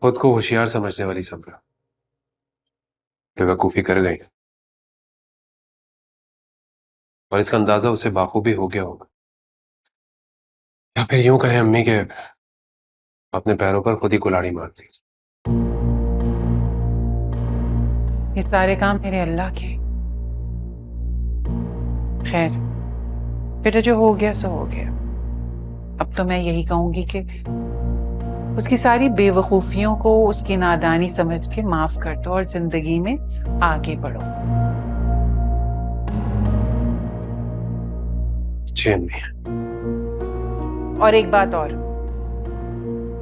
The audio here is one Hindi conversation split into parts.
खुद को होशियार समझने वाली सब्रा बेवकूफी कर गई, और इसका अंदाजा उसे बाखूबी हो गया होगा, या फिर यूं कहें अम्मी के अपने पैरों पर खुद ही कुल्हाड़ी मार दी। ये सारे काम मेरे अल्लाह के। खैर बेटा, जो हो गया सो हो गया। अब तो मैं यही कहूंगी कि उसकी सारी बेवकूफियों को उसकी नादानी समझ के माफ कर दो और जिंदगी में आगे बढ़ो। जी अम्मी। और एक बात और,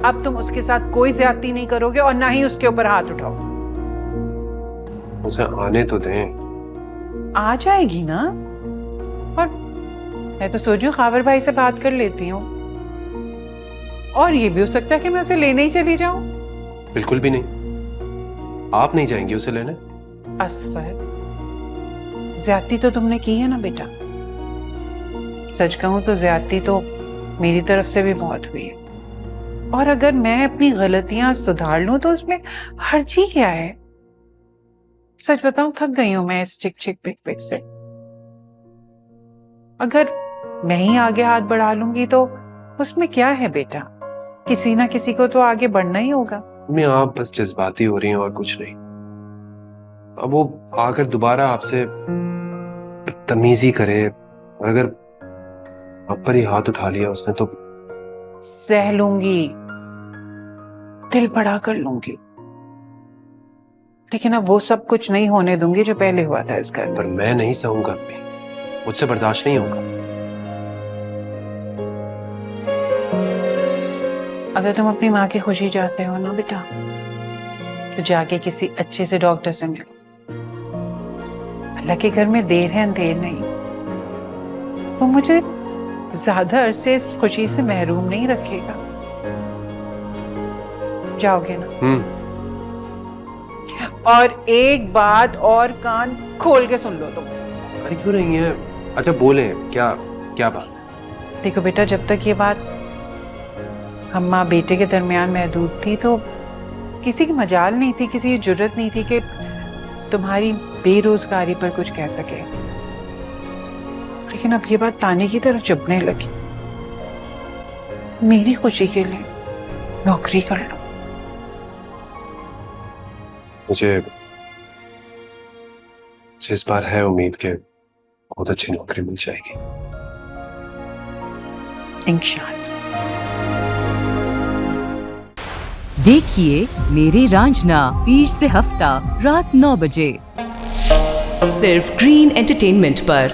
अब तुम उसके साथ कोई ज्यादती नहीं करोगे और ना ही उसके ऊपर हाथ उठाओगे। उसे आने तो दें। आ जाएगी ना। और मैं तो सोचूं खावर भाई से बात कर लेती हूँ, और ये भी हो सकता है कि मैं उसे लेने ही चली जाऊं। बिल्कुल भी नहीं, आप नहीं जाएंगी उसे लेने? असफर, ज्यादती तो तुमने की है ना बेटा। सच कहूं तो ज्यादती तो मेरी तरफ से भी बहुत हुई है, और अगर मैं अपनी गलतियां सुधार लूं तो उसमें हर्ज ही क्या है। सच बताऊं, थक गई हूं मैं इस चिक चिक पिक पिक से। अगर मैं ही आगे हाथ बढ़ा लूंगी तो उसमें क्या है बेटा, किसी ना किसी को तो आगे बढ़ना ही होगा। मैं आप बस जज्बाती हो रही हैं और कुछ नहीं। अब वो आकर दोबारा आपसे तमीजी करे, और अगर आप पर ही हाथ उठा लिया उसने तो सह लूंगी, दिल बड़ा कर लूंगी, लेकिन अब वो सब कुछ नहीं होने दूंगी जो पहले हुआ था इस घर पर में। मैं नहीं सहूंगा अम्मी, मुझसे बर्दाश्त नहीं होगा। अगर तुम अपनी माँ की खुशी चाहते हो ना बेटा, तो जाके किसी अच्छे से डॉक्टर से मिलो। अल्लाह के घर में देर है अंधेर नहीं। वो मुझे ज्यादा अरसे इस खुशी से महरूम नहीं रखेगा। जाओगे ना? और एक बात और कान खोल के सुन लो तुम। अरे क्यों नहीं है? अच्छा बोले, क्या क्या बात? देखो बेटा, जब तक ये बात हम माँ बेटे के दरमियान महदूद थी तो किसी की मजाल नहीं थी, किसी की जुर्रत नहीं थी कि तुम्हारी बेरोजगारी पर कुछ कह सके। लेकिन अब ये बात ताने की तरफ चुभने लगी। मेरी खुशी के लिए नौकरी कर लो। मुझे इस बार है उम्मीद के बहुत अच्छी नौकरी मिल जाएगी इंशाअल्लाह। देखिए मेरे रांझना पीर से हफ्ता रात 9 बजे सिर्फ ग्रीन एंटरटेनमेंट पर।